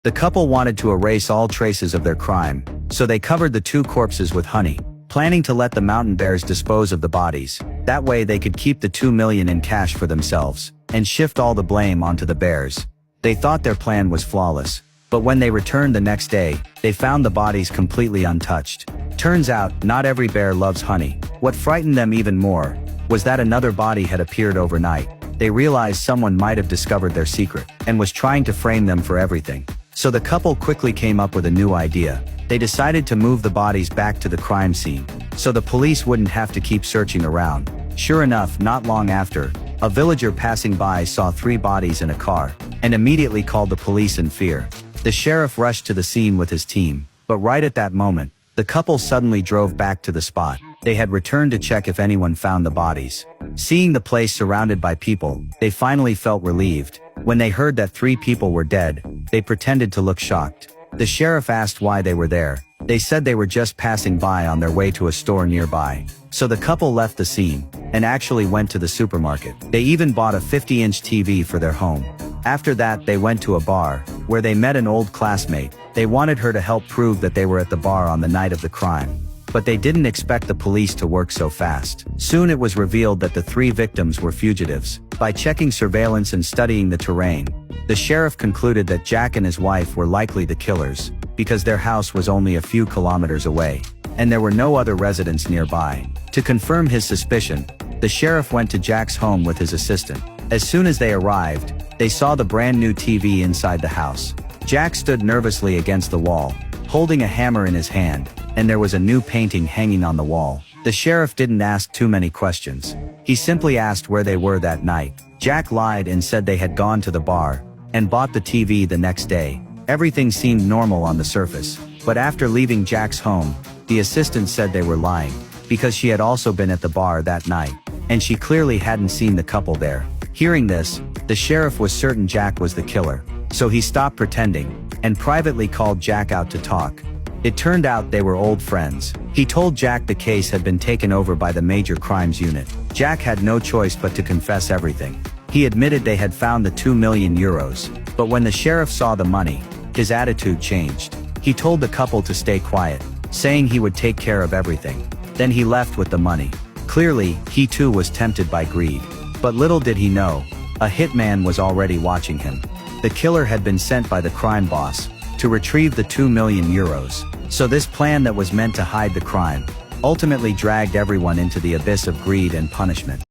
The couple wanted to erase all traces of their crime, so they covered the two corpses with honey, planning to let the mountain bears dispose of the bodies. That way they could keep the $2 million in cash for themselves, and shift all the blame onto the bears. They thought their plan was flawless, but when they returned the next day, they found the bodies completely untouched. Turns out, not every bear loves honey. What frightened them even more was that another body had appeared overnight. They realized someone might have discovered their secret, and was trying to frame them for everything. So the couple quickly came up with a new idea. They decided to move the bodies back to the crime scene, so the police wouldn't have to keep searching around. Sure enough, not long after, a villager passing by saw 3 bodies in a car, and immediately called the police in fear. The sheriff rushed to the scene with his team, but right at that moment, the couple suddenly drove back to the spot. They had returned to check if anyone found the bodies. Seeing the place surrounded by people, they finally felt relieved. When they heard that 3 people were dead, they pretended to look shocked. The sheriff asked why they were there. They said they were just passing by on their way to a store nearby. So the couple left the scene, and actually went to the supermarket. They even bought a 50-inch TV for their home. After that, they went to a bar, where they met an old classmate. They wanted her to help prove that they were at the bar on the night of the crime. But they didn't expect the police to work so fast. Soon it was revealed that the 3 victims were fugitives. By checking surveillance and studying the terrain, the sheriff concluded that Jack and his wife were likely the killers, because their house was only a few kilometers away, and there were no other residents nearby. To confirm his suspicion, the sheriff went to Jack's home with his assistant. As soon as they arrived, they saw the brand new TV inside the house. Jack stood nervously against the wall, holding a hammer in his hand, and there was a new painting hanging on the wall. The sheriff didn't ask too many questions. He simply asked where they were that night. Jack lied and said they had gone to the bar, and bought the TV the next day. Everything seemed normal on the surface, but after leaving Jack's home, the assistant said they were lying, because she had also been at the bar that night, and she clearly hadn't seen the couple there. Hearing this, the sheriff was certain Jack was the killer, so he stopped pretending, and privately called Jack out to talk. It turned out they were old friends. He told Jack the case had been taken over by the Major Crimes Unit. Jack had no choice but to confess everything. He admitted they had found the €2 million, but when the sheriff saw the money, his attitude changed. He told the couple to stay quiet, saying he would take care of everything. Then he left with the money. Clearly, he too was tempted by greed. But little did he know, a hitman was already watching him. The killer had been sent by the crime boss to retrieve the €2 million. So this plan that was meant to hide the crime ultimately dragged everyone into the abyss of greed and punishment.